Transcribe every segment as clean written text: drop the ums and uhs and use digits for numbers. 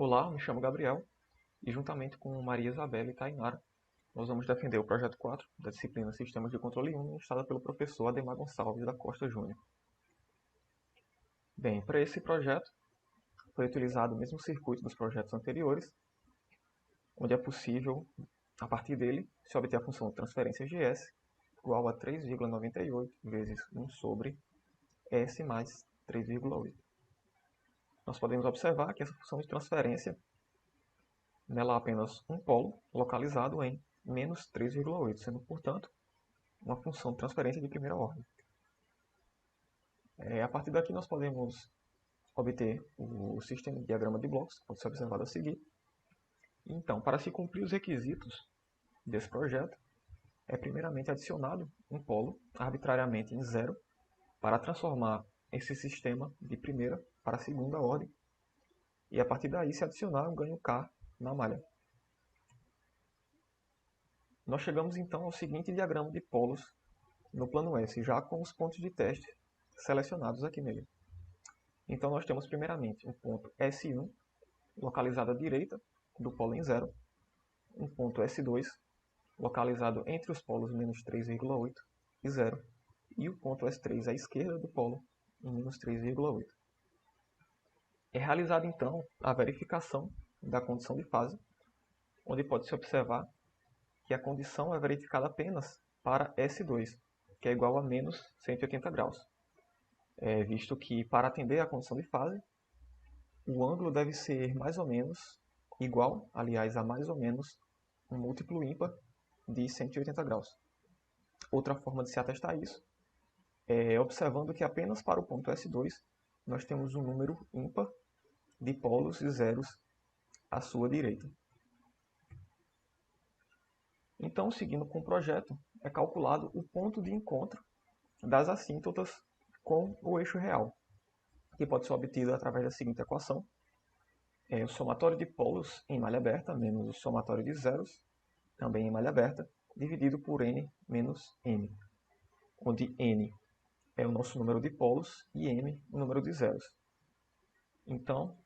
Olá, me chamo Gabriel e juntamente com Maria Isabela e Tainara, nós vamos defender o projeto 4 da disciplina Sistemas de Controle 1, ministrada pelo professor Ademar Gonçalves da Costa Júnior. Bem, para esse projeto foi utilizado o mesmo circuito dos projetos anteriores, onde é possível, a partir dele, se obter a função de transferência de S igual a 3,98 vezes 1 sobre S mais 3,8. Nós podemos observar que essa função de transferência nela há apenas um polo localizado em menos 3,8, sendo, portanto, uma função de transferência de primeira ordem. A partir daqui nós podemos obter o sistema de diagrama de blocos, que pode ser observado a seguir. Então, para se cumprir os requisitos desse projeto, é primeiramente adicionado um polo arbitrariamente em zero para transformar esse sistema de primeira para segunda ordem e a partir daí se adicionar um ganho K na malha. Nós chegamos então ao seguinte diagrama de polos no plano S, já com os pontos de teste selecionados aqui nele. Então nós temos primeiramente um ponto S1, localizado à direita do polo em zero, um ponto S2, localizado entre os polos menos 3,8 e 0, e o ponto S3 à esquerda do polo em menos 3,8. É realizada então a verificação da condição de fase, onde pode-se observar que a condição é verificada apenas para S2, que é igual a menos 180 graus, visto que para atender à condição de fase, o ângulo deve ser mais ou menos igual, aliás, a mais ou menos um múltiplo ímpar de 180 graus. Outra forma de se atestar isso é observando que apenas para o ponto S2 nós temos um número ímpar de polos e zeros à sua direita. Então, seguindo com o projeto, é calculado o ponto de encontro das assíntotas com o eixo real, que pode ser obtido através da seguinte equação. O somatório de polos em malha aberta menos o somatório de zeros, também em malha aberta, dividido por n menos m, onde n é o nosso número de polos e m o número de zeros. Então,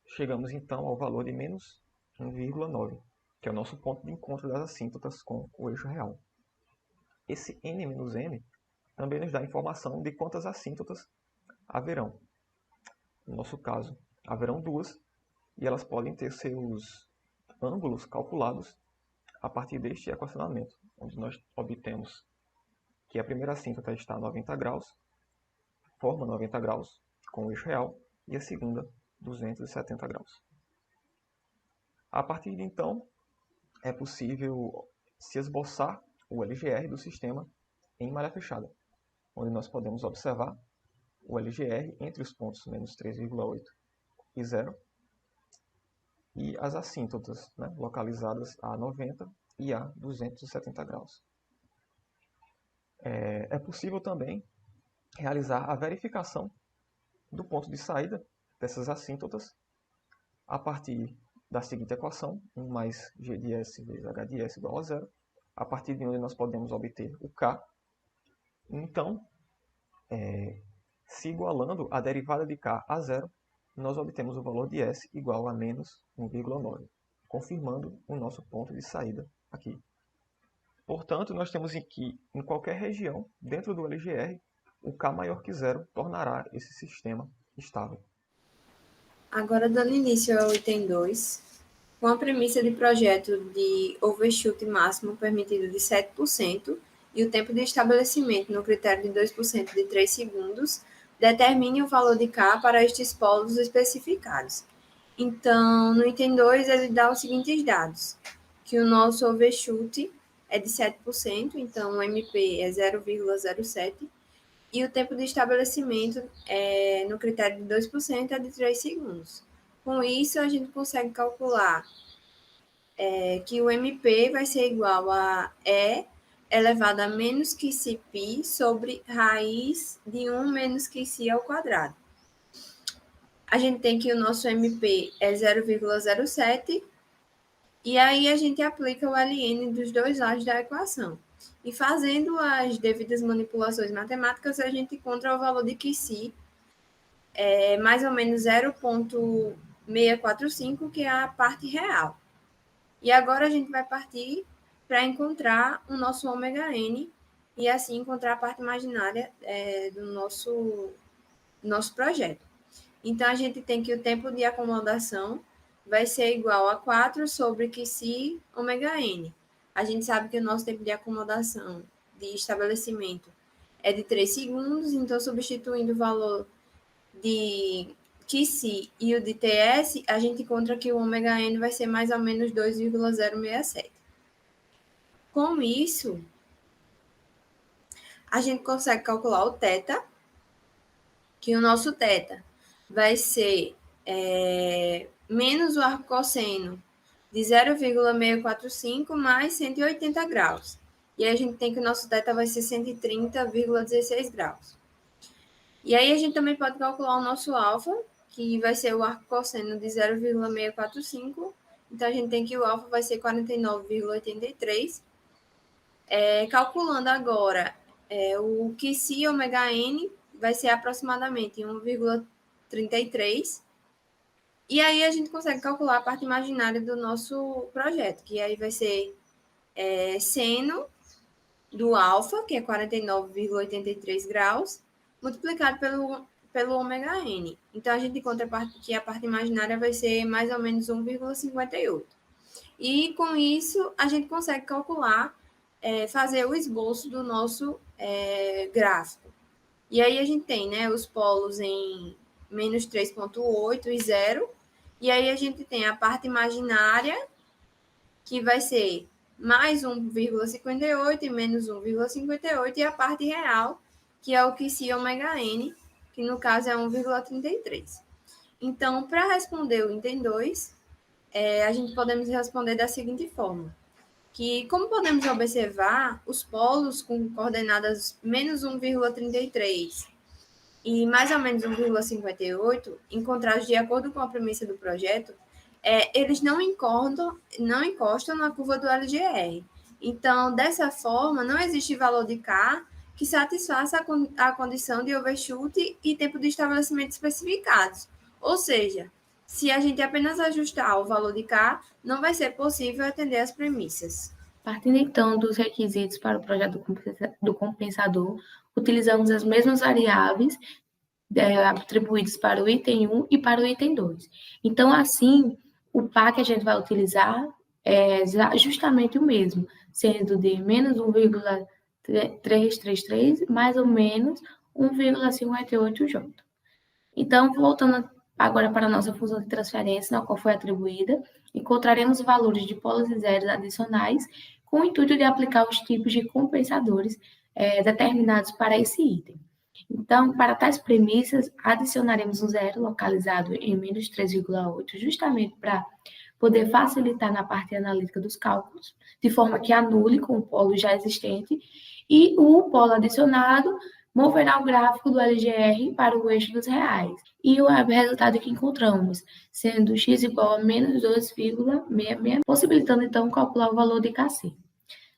chegamos então ao valor de menos 1,9, que é o nosso ponto de encontro das assíntotas com o eixo real. Esse n menos m também nos dá informação de quantas assíntotas haverão. No nosso caso, haverão duas, e elas podem ter seus ângulos calculados a partir deste equacionamento, onde nós obtemos que a primeira assíntota está a 90 graus, forma 90 graus com o eixo real, e a segunda 270 graus. A partir de então, é possível se esboçar o LGR do sistema em malha fechada, onde nós podemos observar o LGR entre os pontos menos 3,8 e 0, e as assíntotas, localizadas a 90 e a 270 graus. É possível também realizar a verificação do ponto de saída dessas assíntotas a partir da seguinte equação, 1 mais g de s vezes h de s igual a 0, a partir de onde nós podemos obter o k. Então, se igualando a derivada de k a 0, nós obtemos o valor de s igual a menos 1,9, confirmando o nosso ponto de saída aqui. Portanto, nós temos que, em qualquer região, dentro do LGR, o k maior que 0 tornará esse sistema estável. Agora, dando início ao item 2, com a premissa de projeto de overshoot máximo permitido de 7% e o tempo de estabelecimento no critério de 2% de 3 segundos, determine o valor de K para estes polos especificados. Então, no item 2, ele dá os seguintes dados, que o nosso overshoot é de 7%, então o MP é 0,07%, e o tempo de estabelecimento no critério de 2% é de 3 segundos. Com isso, a gente consegue calcular que o MP vai ser igual a E elevado a menos que π sobre raiz de 1 menos que si ao quadrado. A gente tem que o nosso MP é 0,07, e aí a gente aplica o ln dos dois lados da equação. E fazendo as devidas manipulações matemáticas, a gente encontra o valor de que si é mais ou menos 0,6 645, que é a parte real. E agora a gente vai partir para encontrar o nosso ômega n e assim encontrar a parte imaginária do nosso projeto. Então, a gente tem que o tempo de acomodação vai ser igual a 4 sobre QC ômega n. A gente sabe que o nosso tempo de acomodação de estabelecimento é de 3 segundos, então, substituindo o valor de QC e o de TS, a gente encontra que o ômega n vai ser mais ou menos 2,067. Com isso, a gente consegue calcular o θ, que o nosso θ vai ser menos o arco cosseno de 0,645 mais 180 graus. E aí a gente tem que o nosso θ vai ser 130,16 graus. E aí a gente também pode calcular o nosso alfa, que vai ser o arco cosseno de 0,645. Então, a gente tem que o alfa vai ser 49,83. Calculando agora o QC ômega n vai ser aproximadamente 1,33. E aí a gente consegue calcular a parte imaginária do nosso projeto, que aí vai ser seno do alfa, que é 49,83 graus, multiplicado pelo ômega n. Então, a gente encontra que a parte imaginária vai ser mais ou menos 1,58. E, com isso, a gente consegue calcular, fazer o esboço do nosso gráfico. E aí, a gente tem os polos em menos 3,8 e 0. E aí, a gente tem a parte imaginária, que vai ser mais 1,58 e menos 1,58, e a parte real, que é o QC ômega n, que no caso é 1,33. Então, para responder o item 2, a gente podemos responder da seguinte forma, que como podemos observar, os polos com coordenadas menos 1,33 e mais ou menos 1,58, encontrados de acordo com a premissa do projeto, eles não encostam na curva do LGR. Então, dessa forma, não existe valor de K que satisfaça a condição de overshoot e tempo de estabelecimento especificados. Ou seja, se a gente apenas ajustar o valor de K, não vai ser possível atender as premissas. Partindo então dos requisitos para o projeto do compensador, utilizamos as mesmas variáveis atribuídas para o item 1 e para o item 2. Então, assim, o par que a gente vai utilizar é justamente o mesmo, sendo de menos 1,333 mais ou menos 1,58J. Então, voltando agora para a nossa função de transferência, na qual foi atribuída, encontraremos valores de polos e zeros adicionais com o intuito de aplicar os tipos de compensadores determinados para esse item. Então, para tais premissas, adicionaremos um zero localizado em menos 3,8, justamente para poder facilitar na parte analítica dos cálculos, de forma que anule com o polo já existente, e o polo adicionado moverá o gráfico do LGR para o eixo dos reais. E o resultado que encontramos, sendo x igual a menos 2,66, possibilitando então calcular o valor de KC,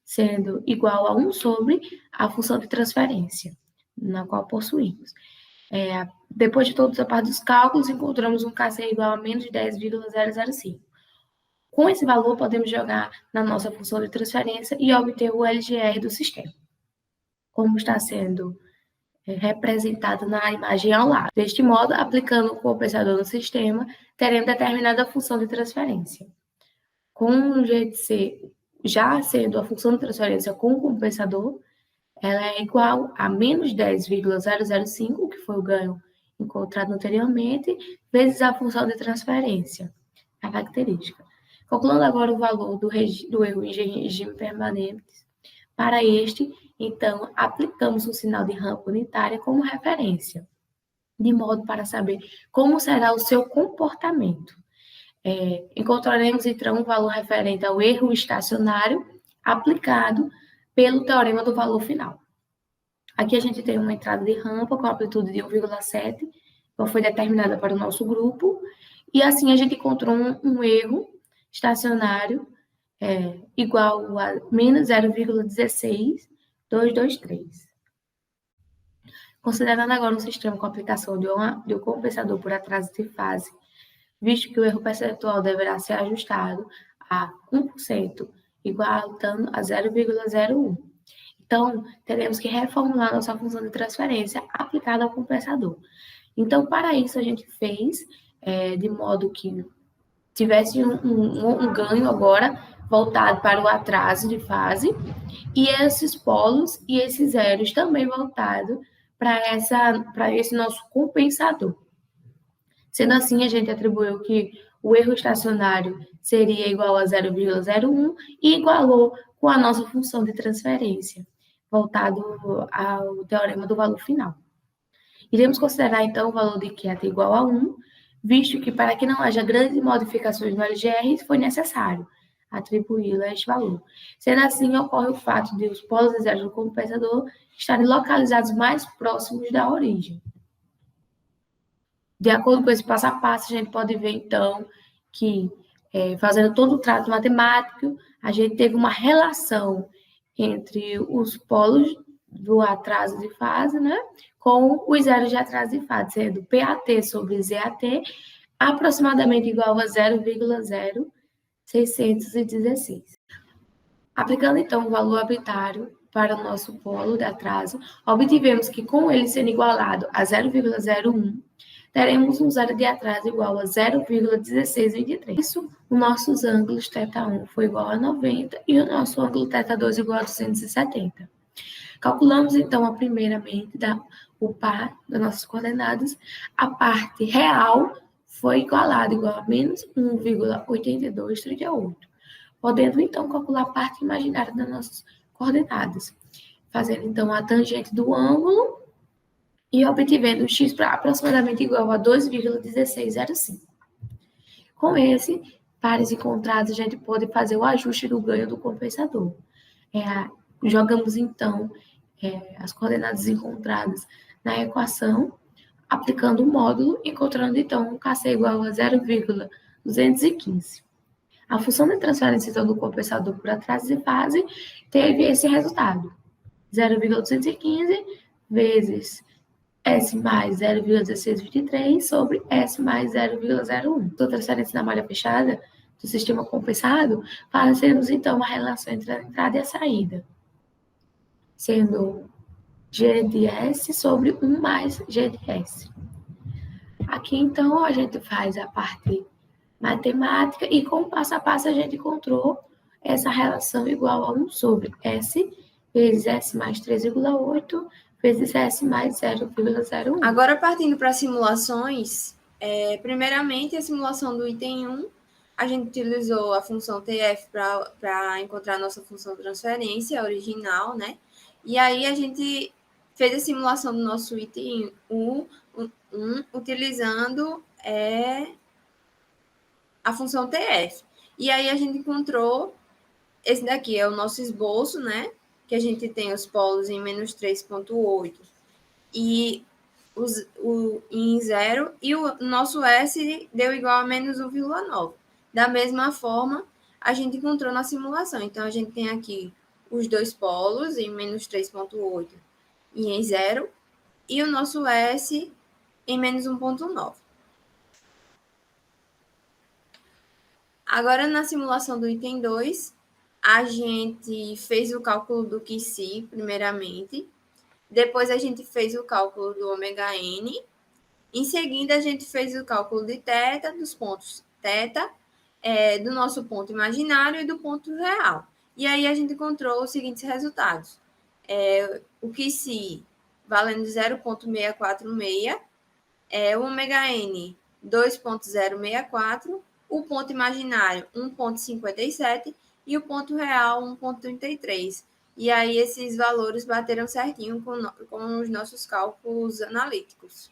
sendo igual a 1 sobre a função de transferência, na qual possuímos. Depois de toda a parte dos cálculos, encontramos um KC igual a menos 10,005. Com esse valor, podemos jogar na nossa função de transferência e obter o LGR do sistema, como está sendo representado na imagem ao lado. Deste modo, aplicando o compensador no sistema, teremos determinada função de transferência. Com o GTC já sendo a função de transferência com o compensador, ela é igual a menos 10,005, que foi o ganho encontrado anteriormente, vezes a função de transferência, a característica. Calculando agora o valor do erro em regime permanente, para este, então, aplicamos o sinal de rampa unitária como referência, de modo para saber como será o seu comportamento. Encontraremos, então, um valor referente ao erro estacionário aplicado pelo teorema do valor final. Aqui a gente tem uma entrada de rampa com amplitude de 1,7, que foi determinada para o nosso grupo, e assim a gente encontrou um erro estacionário igual a menos 0,16223. Considerando agora um sistema com aplicação de um compensador por atraso de fase visto que o erro percentual deverá ser ajustado a 1%, igualando a 0,01. Então, teremos que reformular nossa função de transferência aplicada ao compensador. Então, para isso, a gente fez de modo que tivesse um ganho agora voltado para o atraso de fase, e esses polos e esses zeros também voltados para esse nosso compensador. Sendo assim, a gente atribuiu que o erro estacionário seria igual a 0,01 e igualou com a nossa função de transferência, voltado ao teorema do valor final. Iremos considerar, então, o valor de quieta igual a 1, visto que, para que não haja grandes modificações no LGR, foi necessário atribuí-lo a este valor. Sendo assim, ocorre o fato de os polos exatos do compensador estarem localizados mais próximos da origem. De acordo com esse passo a passo, a gente pode ver, então, que, fazendo todo o trato matemático, a gente teve uma relação entre os polos do atraso de fase, né, com os zeros de atraso de fase, sendo PAT sobre ZAT aproximadamente igual a 0,0616. Aplicando, então, o valor arbitrário para o nosso polo de atraso, obtivemos que, com ele sendo igualado a 0,01, teremos um zero de atraso igual a 0,1623. Isso, os nossos ângulos θ1 foi igual a 90 e o nosso ângulo θ2 igual a 270. Calculamos, então, primeiramente, o par das nossas coordenadas. A parte real foi igualada, igual a menos 1,8238. Podendo, então, calcular a parte imaginária das nossas coordenadas. Fazendo, então, a tangente do ângulo e obtivendo x para aproximadamente igual a 2,1605. Com esse pares encontrados, a gente pode fazer o ajuste do ganho do compensador. Jogamos, então, as coordenadas encontradas na equação, aplicando o módulo, encontrando, então, um KC igual a 0,215. A função de transferência, então, do compensador por atraso de fase teve esse resultado. 0,215 vezes S mais 0,1623 sobre S mais 0,01. Então, transferência na malha fechada do sistema compensado, fazemos, então, uma relação entre a entrada e a saída, sendo G de S sobre 1 mais G de S. Aqui, então, a gente faz a parte matemática e, com o passo a passo, a gente encontrou essa relação igual a 1 sobre S vezes S mais 3,8 vezes S mais 0,01. Agora, partindo para as simulações, primeiramente, a simulação do item 1, a gente utilizou a função TF para encontrar a nossa função de transferência original, né? E aí, a gente fez a simulação do nosso item 1 utilizando a função TF. E aí, a gente encontrou, esse daqui é o nosso esboço, né? Que a gente tem os polos em menos 3,8 e em 0, e o nosso S deu igual a menos 1,9. Da mesma forma, a gente encontrou na simulação. Então, a gente tem aqui os dois polos em menos 3,8 e em 0, e o nosso S em menos 1,9. Agora, na simulação do item 2, a gente fez o cálculo do QC, primeiramente. Depois, a gente fez o cálculo do ômega-n. Em seguida, a gente fez o cálculo de θ, dos pontos θ, do nosso ponto imaginário e do ponto real. E aí, a gente encontrou os seguintes resultados. O QC valendo 0,646, o ômega-n 2,064, o ponto imaginário 1,57 e o ponto real 1,33. E aí, esses valores bateram certinho com os nossos cálculos analíticos.